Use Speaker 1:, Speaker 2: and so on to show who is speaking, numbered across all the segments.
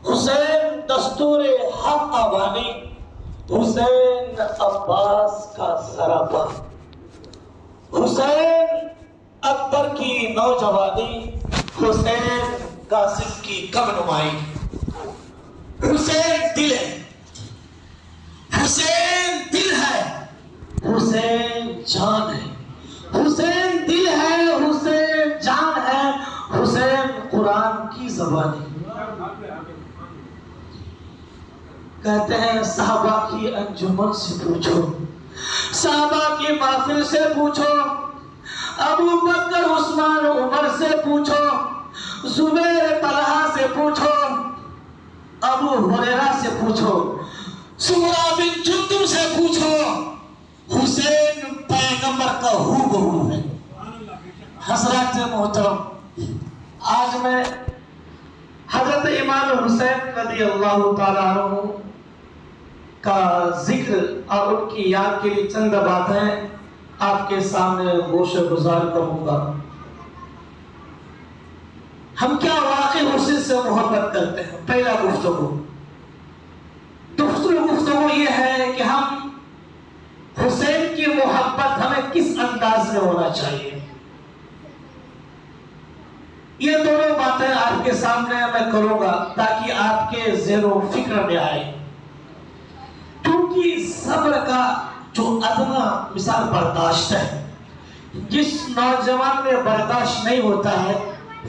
Speaker 1: حسین دستور حق آبانی، حسین عباس کا سراپا، حسین اکبر کی نوجوانی، حسین قاسم کی کم نمائی۔ حسین دل ہے، حسین دل ہے، حسین جان ہے، حسین دل ہے، حسین جان ہے، حسین قرآن کی زبانی۔ کہتے ہیں صحابہ کی انجمن سے پوچھو، صحابہ کی محفل سے پوچھو، ابو بکر عثمان عمر سے پوچھو، زبیر طلحہ سے پوچھو، ابو ہریرہ سے پوچھو، سمرہ بن جندب سے پوچھو، حسین پیغمبر کا ہو بہو ہے۔ حضرات محترم، آج میں حضرت امام حسین رضی اللہ تعالیٰ عنہ کا ذکر اور ان کی یاد کے لیے چند باتیں آپ کے سامنے گوش گزار کروں گا۔ ہم کیا واقعی حسین سے محبت کرتے ہیں؟ پہلا گفتگو یہ ہے کہ ہم حسین کی محبت ہمیں کس انداز میں ہونا چاہیے۔ یہ دونوں باتیں آپ کے سامنے میں کروں گا تاکہ آپ کے ذہن و فکر میں آئے، کیونکہ صبر کا جو ادنا مثال برداشت ہے، جس نوجوان میں برداشت نہیں ہوتا ہے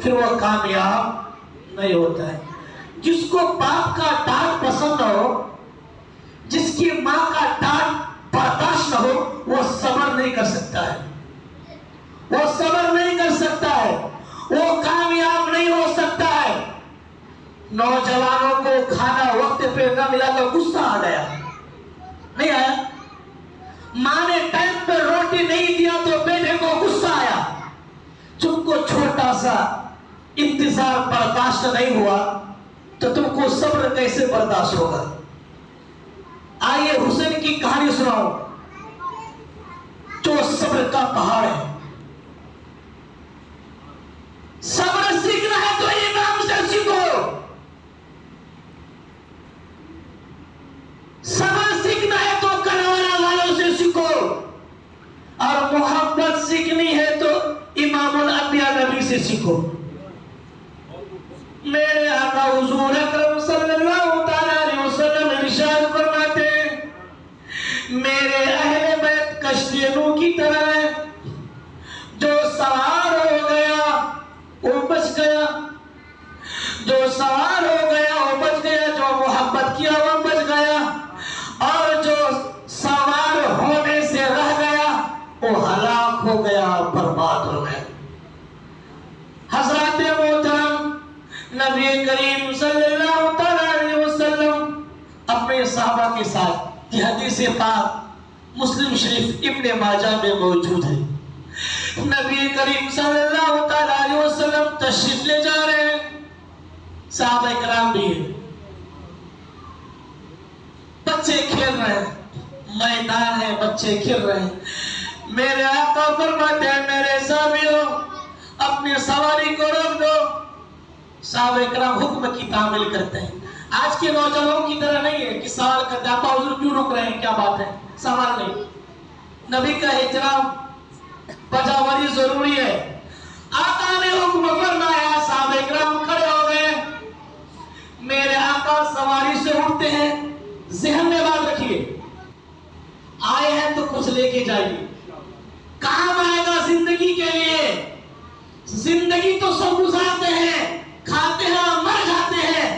Speaker 1: پھر وہ کامیاب نہیں ہوتا ہے۔ جس کو باپ کا ڈانٹ پسند نہ ہو، جس کی ماں کا ڈانٹ برداشت نہ ہو، وہ صبر نہیں کر سکتا ہے، وہ صبر نہیں کر سکتا ہے، وہ کامیاب نہیں ہو سکتا ہے۔ نوجوانوں کو کھانا وقت پہ نہ ملا تو غصہ آ گیا، نہیں آیا؟ ماں نے ٹائم پہ روٹی نہیں دیا تو بیٹے کو غصہ آیا۔ تم کو چھوٹا سا انتظار برداشت نہیں ہوا تو تم کو صبر کیسے برداشت ہوگا؟ آئیے حسین کی کہانی سناؤ جو صبر کا پہاڑ ہے۔ صبر سیکھنا ہے تو امام سے سیکھو، صبر سیکھنا ہے تو کروانہ والوں سے سیکھو، اور محبت سیکھنی ہے تو امام الانبیاء نبی سے سیکھو۔ میرے آقا حضور اکرم صلی اللہ تعالیٰ علیہ وسلم ارشاد فرماتے ہیں، میرے اہل بیت کشتی نوح کی طرح ہے، جو سوار ہو گیا وہ بچ گیا، جو سوار ہو گیا وہ بچ گیا، جو محبت کیا وہ بچ گیا، اور جو سوار ہونے سے رہ گیا وہ ہلاک ہو گیا، برباد ہو گیا۔ حضرات محترم، نبی کریم صلی اللہ علیہ وسلم اپنے صحابہ کے ساتھ، یہ حدیث پاک مسلم شریف ابن ماجہ میں موجود ہے، نبی کریم صلی اللہ علیہ وسلم تشریف لے جا رہے ہیں، صحابہ کرام بھی ہیں، بچے کھیل رہے ہیں، میدان ہے، بچے کھیل رہے ہیں۔ میرے آقا فرماتے ہیں، میرے صحابیوں اپنی سواری کو روک دو۔ صحابہ کرام حکم کی تعمیل کرتے ہیں۔ آج کے نوجوانوں کی طرح نہیں ہے کہ سوال کرتے ہیں، آپ حضور کیوں رک رہے ہیں، کیا بات ہے؟ سوال نہیں، نبی کا احترام پجاوری ضروری ہے۔ آقا نے حکم فرمایا، صحابہ کرام کھڑے ہو گئے، میرے آقا سواری سے اٹھتے ہیں، ذہن میں بات رکھیے، آئے ہیں تو کچھ لے کے جائیے، کام آئے گا زندگی کے لیے۔ زندگی تو سب گزارتے ہیں، کھاتے ہیں اور مر جاتے ہیں،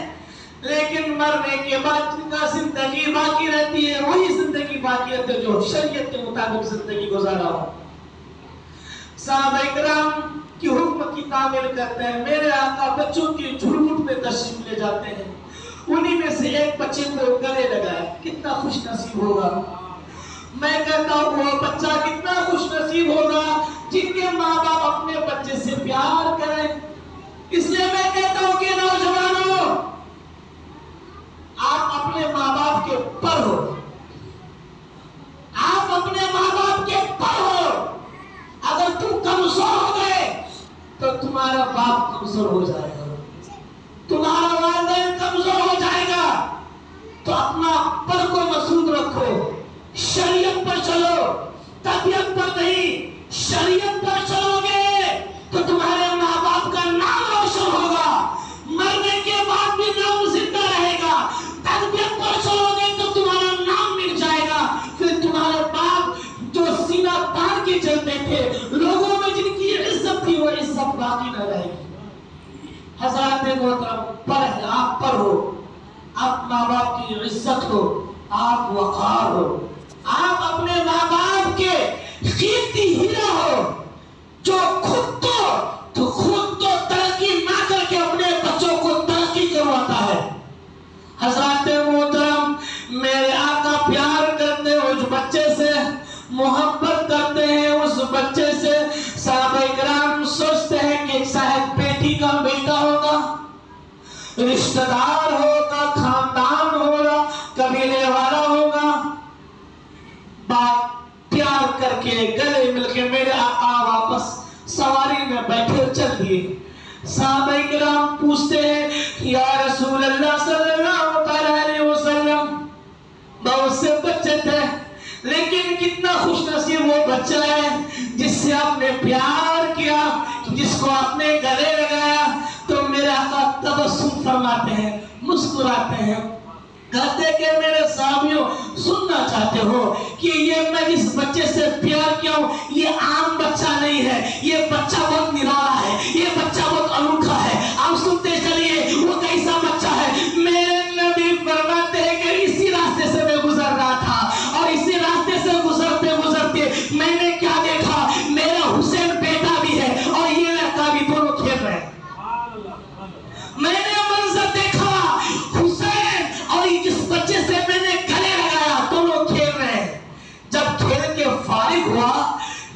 Speaker 1: لیکن مرنے کے بعد جن کا زندگی باقی رہتی ہے وہی زندگی باقی رہتی ہے جو شریعت کے مطابق زندگی گزارا ہو۔ صحابہ کرام کی حکم کی تعمیل کرتے ہیں، میرے آقا بچوں کی جھرمٹ میں تشریف لے جاتے ہیں، انہی میں سے ایک بچے کو گلے لگایا، کتنا خوش نصیب ہوگا۔ میں کہتا ہوں وہ بچہ کتنا خوش نصیب ہوگا جن کے ماں باپ اپنے بچے سے پیار کریں۔ اس لیے میں کہتا ہوں کہ نوجوانوں، آپ اپنے ماں باپ کے پر ہو، آپ اپنے ماں باپ کے پر ہو۔ اگر تم کمزور ہو گئے تو تمہارا باپ کمزور ہو جائے گا، تمہارا والدین کمزور ہو نہیں شریعت پر چلو گے تو تمہارے ماں باپ کا نام روشن ہوگا، مرنے کے بعد بھی نام زندہ رہے گا۔ تربیت پر چلو گے تو تمہارا نام مل جائے گا، پھر تمہارے باپ جو سینہ تان کے چلتے تھے، لوگوں میں جن کی عزت تھی وہ عزت باقی نہ رہے گی۔ حضرات محترم، پر آپ پر ہو، آپ ماں باپ کی عزت ہو، آپ وقار ہو، آپ اپنے ماں باپ کے قیمتی ہیرا ہو، جو خود تو ترقی نہ کر کے اپنے بچوں کو ترقی کرواتا ہے۔ حضرات محترم، میرے آقا پیار کرتے ہیں اس بچے سے، محبت کرتے ہیں اس بچے سے۔ صحابہ کرام سوچتے ہیں کہ شاید بیٹی کا بیٹا ہوگا، رشتہ دار ہوگا، خاندان ہوگا، قبیلے والا ہوگا، باپ پیار کر کے گلے مل کے میرے آقا واپس سواری میں بیٹھے چل دیے۔ صحابہ کرام پوچھتے ہیں یا رسول اللہ صلی اللہ علیہ وسلم، بہت سے بچے تھے لیکن کتنا خوش نصیب وہ بچہ ہے جس سے آپ نے پیار کیا، جس کو آپ نے گلے لگایا۔ تو میرے آقا تبسم فرماتے ہیں، مسکراتے ہیں، کہتے کہ میرے صحابیوں سننا چاہتے ہو کہ یہ میں اس بچے سے پیار کیا ہوں، یہ عام بچہ نہیں ہے، یہ بچہ بہت نرالا ہے، یہ بچہ بہت انوکھا ہے۔ آپ سنتے چلیے وہ کیسا بچہ ہے۔ میرے نبی فرماتے ہیں کہ اسی راستے سے میں گزر رہا تھا اور اسی راستے سے گزرتے گزرتے میں نے کیا دیکھا، میرا حسین بیٹا بھی ہے اور یہ لڑکا بھی، دونوں کھیل رہے ہیں۔ میں نے منظر دیکھا، حسین اور جس بچے سے میں نے گلے لگایا، دونوں کھیل رہے ہیں۔ جب کھیل کے فارغ ہوا،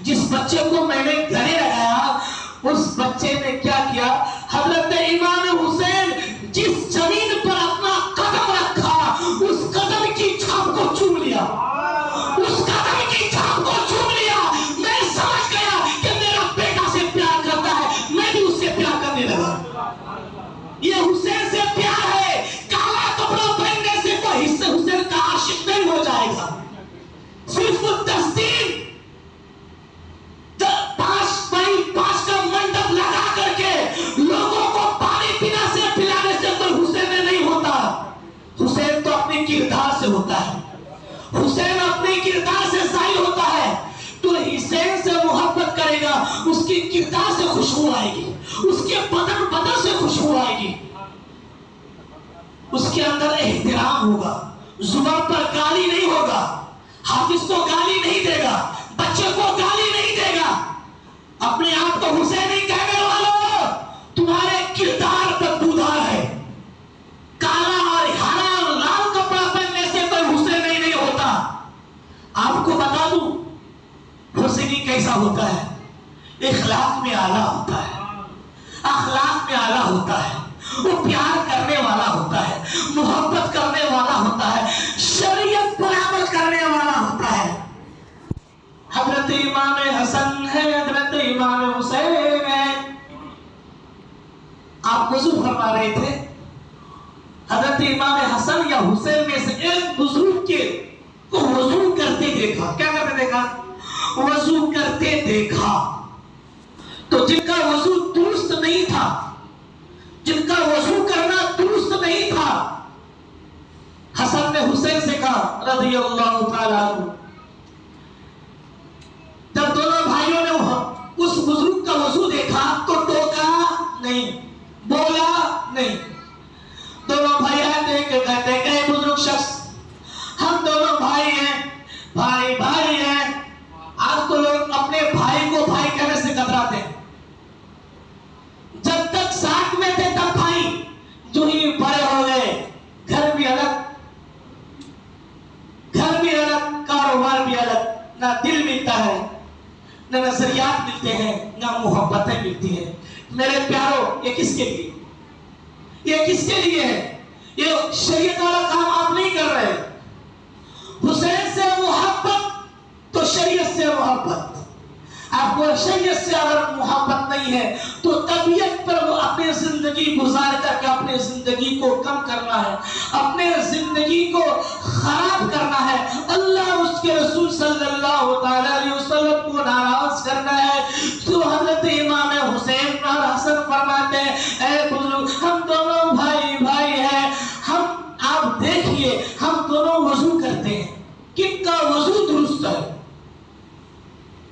Speaker 1: جس بچے کو میں نے گلے لگایا، اس بچے نے کیا کیا، حضرت امام حسین جس زمین پر اپنا قدم رکھا، اس قدم کی چھاپ کو چوم لیا، اس قدم کی چھاپ کو چوم لیا۔ میں سمجھ گیا کہ میرا بیٹا سے پیار کرتا ہے، میں بھی اس سے پیار کرنے لگا۔ یہ حسین سے پیار ہے، کالا کپڑا پہننے سے کوئی حسین کا عاشق نہیں ہو جائے گا۔ صرف 10 دن 5 کا منڈپ لگا کر کے لوگوں کو پانی پینا سے پلانے سے کوئی حسین میں نہیں ہوتا۔ حسین تو اپنے کردار سے ہوتا ہے، حسین اپنے کردار سے ظاہر ہوتا ہے۔ تو حسین سے محبت کرے گا، اس کی کردار سے خوشبو آئے گی، اس کے بدن سے خوشبو آئے گی، اس کے اندر احترام ہوگا، زبان پر گالی نہیں ہوگا، حافظ کو گالی نہیں دے گا، بچے کو گالی نہیں دے گا۔ اپنے آپ کو حسین نہیں کہنے والوں، تمہارے کردار بدبودار ہے۔ کالا اور ہرا لال کپڑا پہننے سے کوئی حسین نہیں ہوتا۔ آپ کو بتا دوں حسینی کیسا ہوتا ہے، اخلاق میں اعلیٰ ہوتا ہے، اخلاق میں اعلیٰ ہوتا ہے، وہ پیار کرنے والا ہوتا ہے، محبت کرنے والا ہوتا ہے، شریعت پر عمل کرنے والا ہوتا ہے۔ حضرت امام حسن ہے، حضرت امام حسین ہے۔ آپ وضو فرما رہے تھے، حضرت امام حسن یا حسین میں سے ایک بزرگ کے کو وضو کرتے دیکھا۔ کیا کرتے دیکھا؟ وضو کرتے دیکھا۔ تو جن کا وضو درست نہیں تھا، جن کا وضو کرنا درست نہیں تھا، حسن نے حسین سے کہا رضی اللہ تعالیٰ عنہ، جب دونوں بھائیوں نے اس بزرگ کا وضو دیکھا تو ٹوکا نہیں، بولا نہیں۔ دونوں بھائی آتے کہ کہتے کہ اے بزرگ شخص، ہم دونوں بھائی ہیں، بھائی ہیں۔ آج تو لوگ اپنے بھائی کو بھائی کہنے سے کتراتے ہیں۔ جب تک ساتھ میں تھے تب بھائی، جو ہی بڑے ہو گئے، گھر بھی الگ، کاروبار بھی الگ، نہ دل ملتا ہے، نہ نظریات ملتے ہیں، نہ محبتیں ملتی ہیں۔ میرے پیاروں، یہ کس کے لیے؟ یہ کس کے لیے ہے؟ یہ شریعت والا کام آپ نہیں کر رہے۔ حسین سے محبت تو شریعت سے محبت۔ آپ کو شریعت سے اگر محبت نہیں ہے تو طبیعت پر وہ اپنی زندگی گزار کر کے اپنے زندگی کو کم کرنا ہے، اپنے زندگی کو خراب کرنا ہے، اللہ اس کے رسول صلی اللہ علیہ وسلم کو ناراض کرنا ہے۔ تو حضرت امام حسین اور حسن فرماتے ہیں اے بزرگ، ہم دونوں بھائی بھائی ہیں، آپ دیکھیے ہم دونوں وضو کرتے ہیں، کن کا وضو درست ہے؟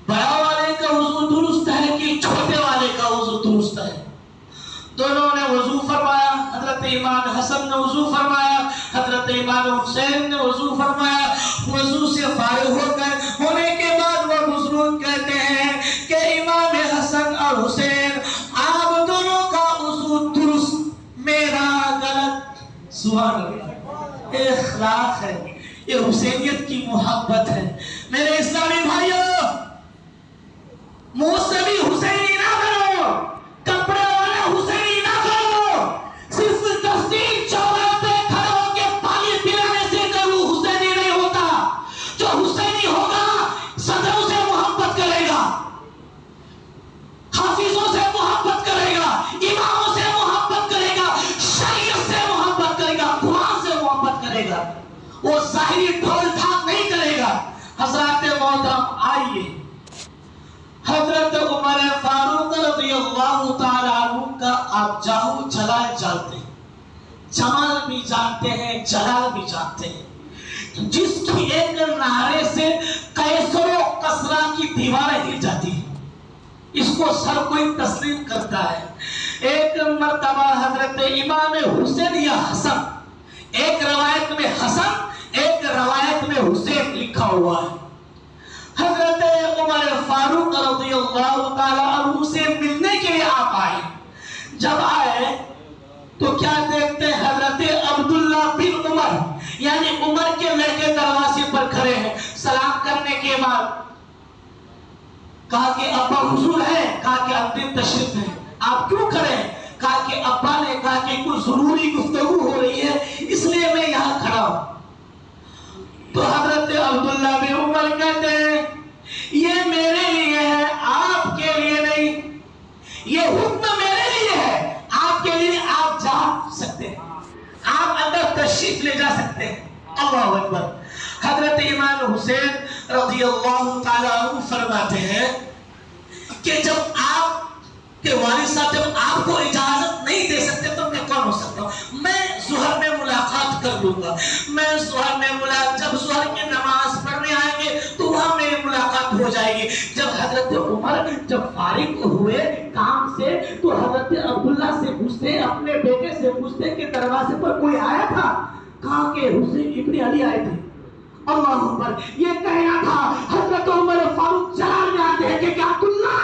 Speaker 1: بڑا والے کا وضو درست ہے کہ چھوٹے والے کا وضو درست ہے؟ دونوں نے وضو فرمایا، حضرت امام حسن نے وضو فرمایا، حضرت امام حسین نے وضو فرمایا۔ وضو سے فارغ ہو کر ہونے کے بعد وہ بزرگ کہتے ہیں کہ امام حسن اور حسین آپ دونوں کا وضو درست، میرا غلط۔ سبحان اللہ، یہ اخلاق ہے، یہ حسینیت کی محبت ہے۔ میرے اسلامی بھائیوں، موسمی حسینی نہ کرو، کپڑے والا حسینی نہ کرو، صرف 10 دن چوراہے پہ کھڑے ہو کے پانی پلانے سے کوئی حسینی نہیں ہوتا۔ جو حسینی ہوگا صدروں سے محبت کرے گا، حافظوں سے محبت کرے گا، اماموں سے محبت کرے گا، شریعت سے محبت کرے گا، قرآن سے محبت کرے گا، وہ ظاہری ڈھول ڈھاک نہیں کرے گا۔ حضرات محترم، آئیے حضرت عمر فاروق رضی اللہ تعالیٰ عنہ کا آپ جاہو جلال جانتے ہیں، جمال بھی جانتے ہیں، جلال بھی جانتے ہیں، جس کی ایک نعرے سے قیصر و کسریٰ کی دیواریں ہل جاتی ہیں، اس کو سر کوئی تسلیم کرتا ہے۔ ایک مرتبہ حضرت امام حسین یا حسن، ایک روایت میں حسن ایک روایت میں حسین لکھا ہوا ہے، حضرت عمر فاروق رضی اللہ تعالیٰ عنہ سے ملنے کے لیے آپ آئے۔ جب آئے تو کیا دیکھتے ہیں؟ حضرت عبداللہ بن عمر یعنی عمر کے لڑکے دروازے پر کھڑے ہیں۔ سلام کرنے کے بعد کہا کہ ابا حضور ہے، کہا کہ اب تشریف ہے، آپ کیوں کھڑے ہیں؟ کہا کہ ابا نے کہا کہ کوئی ضروری گفتگو ہو رہی ہے اس لیے میں یہاں کھڑا ہوں۔ تو حضرت عبداللہ بن عمر کہتے ہیں یہ میرے لیے ہے، آپ کے لیے نہیں، یہ حکم میرے لیے ہے، آپ کے لیے آپ جا سکتے ہیں، آپ اندر تشریف لے جا سکتے ہیں۔ اللہ اکبر۔ حضرت امام حسین رضی اللہ تعالیٰ عنہ فرماتے ہیں کہ جب آپ کہ والد صاحب جب آپ کو اجازت نہیں دے سکتے تو میں کون ہو سکتا ہوں؟ میں ظہر میں ملاقات کر لوں گا، میں ظہر میں جب ظہر کی نماز پڑھنے آئیں گے تو وہاں میری ملاقات ہو جائے گی۔ جب حضرت عمر جب فارغ ہوئے کام سے تو حضرت عبداللہ سے پوچھتے، اپنے بیٹے سے پوچھتے کہ دروازے پر کوئی آیا تھا؟ کہا کہ حسین ابن علی آئے تھے۔ اللہ اکبر۔ یہ کہنا تھا حضرت عمر فاروق جلال میں آتے ہیں کہ کیا عبداللہ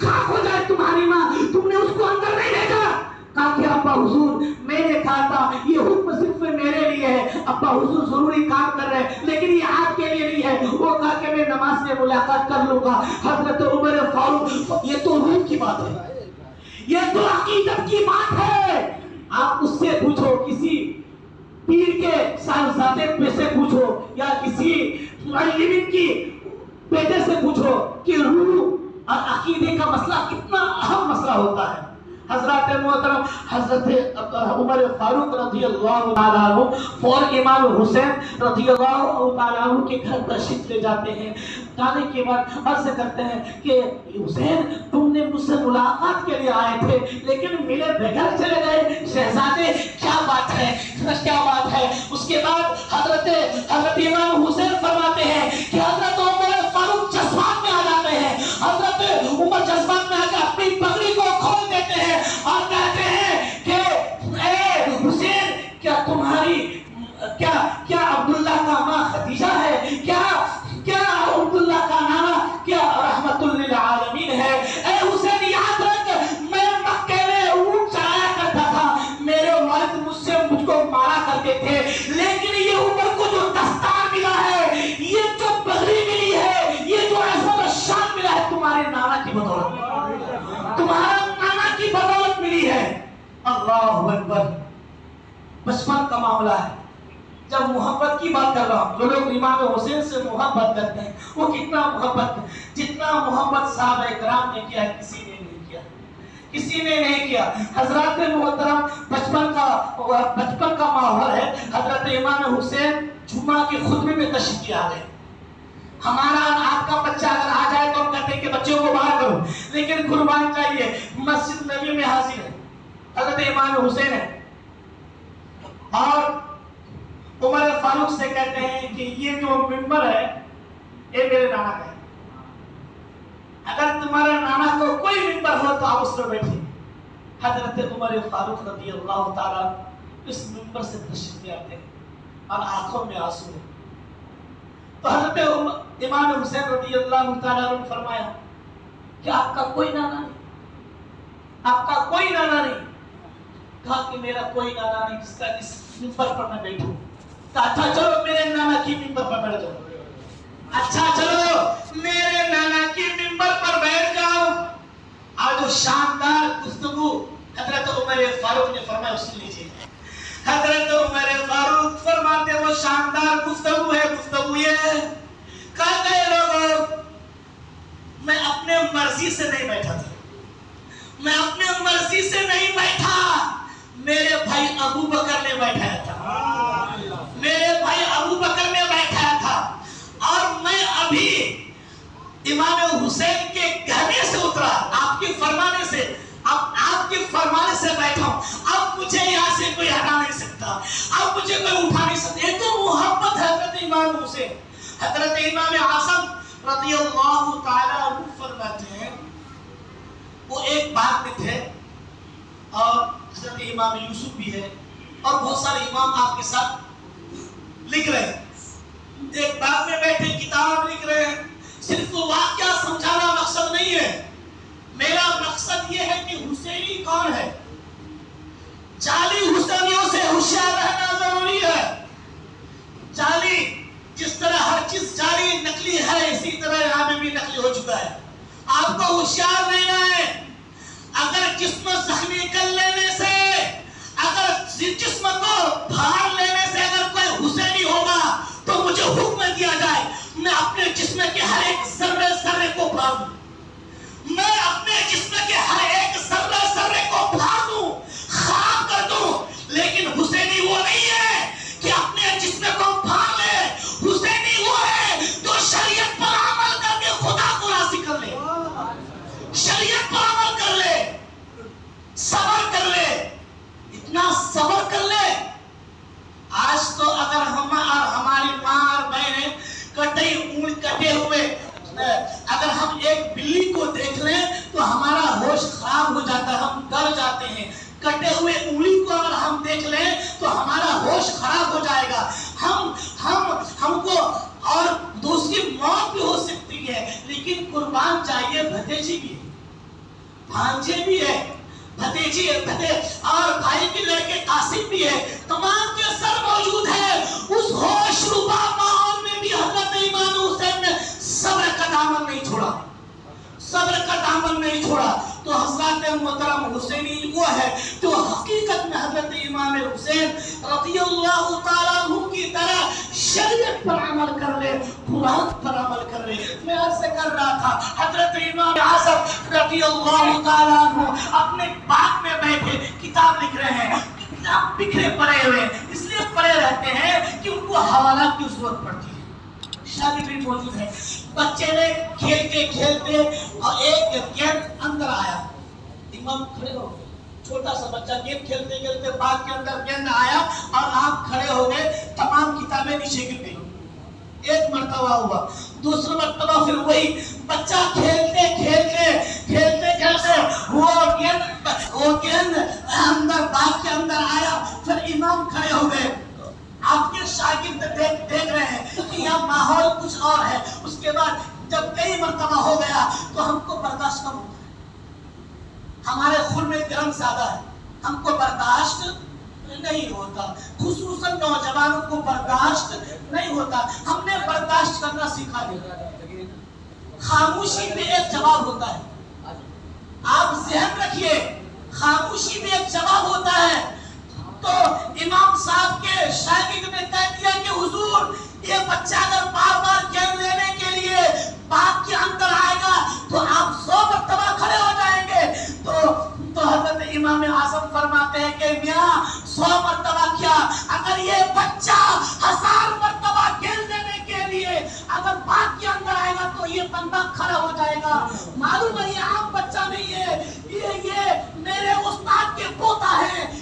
Speaker 1: خاک ہو جائے تمہاری ماں، تم نے اس کو اندر نہیں بھیجا؟ کہا کہ ابا حضور میں نے کہا تھا یہ حکم صرف میرے لیے ہے، ابا حضور ضروری کام کر رہے ہیں لیکن یہ آپ کے لیے نہیں ہے۔ وہ کہا کہ میں نماز میں ملاقات کر لوں گا۔ حضرت عمر فاروق، یہ تو روح کی بات ہے، یہ تو عقیدت کی بات ہے۔ آپ اس سے پوچھو، کسی پیر کے صاحبزادے پہ سے پوچھو یا کسی معلم کی بیٹے سے پوچھو کہ روح اور عقیدے کا مسئلہ کتنا اہم مسئلہ ہوتا ہے۔ حضرات محترم، حضرت عمر فاروق رضی اللہ تعالیٰ عنہ فور امام حسین رضی اللہ تعالیٰ عنہ کے گھر تشریف لے جاتے ہیں۔ جانے کے بعد عرض کرتے ہیں کہ حسین تم نے مجھ سے ملاقات کے لیے آئے تھے لیکن ملے بغیر چلے گئے، شہزادے کیا بات ہے، کیا بات ہے؟ اس کے بعد حضرت امام حسین فرماتے ہیں کہ حضرت عمر فاروق جذبات میں آ جاتے ہیں۔ حضرت عمر جذبات میں آ کے اپنی پگڑی کو کھول دیتے ہیں اور کہتے ہیں کہ اے حسین، کیا تمہاری کیا عبداللہ کا ماں خدیجہ ہے؟ کیا عبداللہ کا نانا کیا رحمت للعالمین ہے؟ اے حسین یاد رکھ، میں مکے میں اونٹ چرایا کرتا تھا، میرے والد مجھ کو مارا کرتے تھے، لیکن یہ عمر کو جو دستار ملا ہے، یہ جو پگڑی ملی ہے، یہ جو عزت و شان ملا ہے، تمہارے نانا کی بدولت، تمہارا نانا کی بدولت ملی ہے۔ اللہ اکبر۔ بچپن کا معاملہ ہے، جب محبت کی بات کر رہا ہوں، جو لوگ امام حسین سے محبت کرتے ہیں وہ کتنا محبت، جتنا محبت صحابہ کرام نے کیا کسی نے نہیں کیا، کسی نے نہیں کیا۔ حضرات محترم بچپن کا ماحول ہے۔ حضرت امام حسین جمعہ کے خطبے میں تشریف آ گئے۔ ہمارا آپ کا بچہ اگر آ جائے تو ہم کہتے ہیں کہ بچوں کو باہر کرو، لیکن قربان چاہیے مسجد نبی میں حاضر ہے، حضرت امام حسین ہے، اور عمر فاروق سے کہتے ہیں کہ یہ جو ممبر ہے یہ میرے نانا کا ہے، اگر تمہارے نانا کو کوئی ممبر ہو تو آپ اس پر بیٹھیں۔ حضرت عمر فاروق رضی اللہ تعالیٰ اس ممبر سے تشریف لے آتے ہیں اور آنکھوں میں آنسو ہے۔ تو حضرت امام حسین رضی اللہ تعالیٰ نے فرمایا کہ آپ کا کوئی نانا نہیں، آپ کا کوئی نانا نہیں؟ کہا کہ میرا کوئی نانا نہیں جس کا اس ممبر پر میں بیٹھوں۔ اچھا چلو میرے نانا کی ممبر پر بیٹھ جاؤ، اچھا چلو میرے نانا کی ممبر پر بیٹھ جاؤ۔ آج جو شاندار گفتگو حضرت عمر فاروق نے فرمایا اس کے لیجیے۔ حضرت عمر فاروق فرماتے وہ شاندار گفتگو ہے، گفتگو یہ ہے، کہا گئے لوگوں میں اپنے مرضی سے نہیں بیٹھا تھا، میں اپنے مرضی سے نہیں بیٹھا، میرے بھائی ابو بکر نے بیٹھایا تھا، میرے بھائی ابو بکر نے بیٹھایا تھا، اور میں ابھی امام حسین کے کہنے سے اترا، آپ کے فرمانے سے، اب آپ کے فرمانے سے بیٹھا ہوں، اب مجھے یہاں سے کوئی ہٹا نہیں سکتا، اب مجھے کوئی اٹھا نہیں سکتا۔ یہ تو محبت ہے حضرت امام حسین۔ حضرت امام اعظم رضی اللہ تعالیٰ عنہ فرماتے ہیں وہ ایک باغ میں تھے، اور حضرت امام یوسف بھی ہے اور بہت سارے امام آپ کے ساتھ لکھ رہے ہیں، ایک باغ میں بیٹھے کتاب لکھ رہے ہیں۔ صرف واقعہ سمجھانا مقصد نہیں ہے، میرا مقصد یہ ہے کہ حسینی کون ہے، جعلی حسینیوں سے ہوشیار رہنا ضروری ہے۔ جعلی جس طرح ہر چیز جعلی نقلی ہے، اسی طرح یہاں میں بھی نقلی ہو چکا ہے، آپ کو ہوشیار رہنا ہے۔ اگر جسم زخمی کر لینے سے، اگر جسم کو پھاڑ لینے سے اگر کوئی حسینی ہوگا تو مجھے حکم دیا جائے میں اپنے جسم کے ہر ایک ذرے ذرے کو پھاڑ دوں، میں اپنے جسم کے ہر ایک ذرے ذرے کو پھاڑ دوں، خاک کر دوں، لیکن حسینی وہ نہیں ہے کہ اپنے جسم کو پھاڑ لے۔ حسینی وہ ہے جو شریعت پر عمل کر کے خدا کو راضی کر لے، شریعت پر عمل کر لے، صبر کر لے، اتنا صبر کر لے۔ آج تو اگر ہم اور ہماری ماں اور بہنیں کٹے ہوئے اگر ہم ایک بلی کو دیکھ لیں تو ہمارا ہوش خراب ہو جاتا ہے، ہم ڈر جاتے ہیں۔ کٹے ہوئے انگلی کو اگر ہم دیکھ لیں تو ہمارا ہوش خراب ہو جائے گا، ہم کو اور دوسری موت بھی ہو سکتی ہے۔ لیکن قربان چاہیے بھتیجی بھی ہے، بھانجے بھی ہے، بھتیجی اور بھائی کے لڑکے قاسم بھی ہے، تمام کے سر موجود ہے۔ اس ہوش ربا ماحول میں بھی حضرت امام حسین نے صبر کا دامن نہیں چھوڑا، صبر کا دامن نہیں چھوڑا۔ تو حضرات محترم حسینی وہ ہے جو حقیقت میں حضرت امام حسین رضی اللہ تعالیٰ عنہ کی طرح شریعت پر عمل کر لے، قرآن پر عمل کر لے۔ میں عرض کر رہا تھا حضرت امام اعظم رضی اللہ تعالیٰ عنہ اپنے باغ میں بیٹھے کتاب لکھ رہے ہیں، کتاب بکھرے پڑے ہوئے، اس لیے پڑے رہتے ہیں کہ ان کو حوالات کی ضرورت پڑتی ہے۔ شاگرد بھی موجود ہے، بچے نے کھیلتے کھیلتے اور ایک گیند اندر آیا، امام کھڑے ہو گئے، چھوٹا سا بچہ گیند کھیلتے کھیلتے باغ کے اندر گیند آیا اور آپ کھڑے ہو گئے، تمام کتابیں نیچے گر گئی۔ ایک مرتبہ ہوا، دوسرا مرتبہ پھر وہی بچہ کھیلتے وہ گیند اندر باغ کے اندر آیا، پھر امام کھڑے ہو گئے۔ آپ کے شاگرد دیکھ رہے ہیں کہ یہاں ماحول کچھ اور ہے۔ اس کے بعد جب کئی مرتبہ ہو گیا تو ہم کو برداشت کم ہوتا ہے، ہمارے خون میں گرم زیادہ ہے، ہم کو برداشت نہیں ہوتا، خصوصاً نوجوانوں کو برداشت نہیں ہوتا۔ ہم نے برداشت کرنا سکھا دیا، خاموشی میں ایک جواب ہوتا ہے، آپ ذہن رکھیے، خاموشی میں ایک جواب ہوتا ہے۔ تو امام صاحب کے شاگرد نے کہہ دیا
Speaker 2: کے پوتا ہے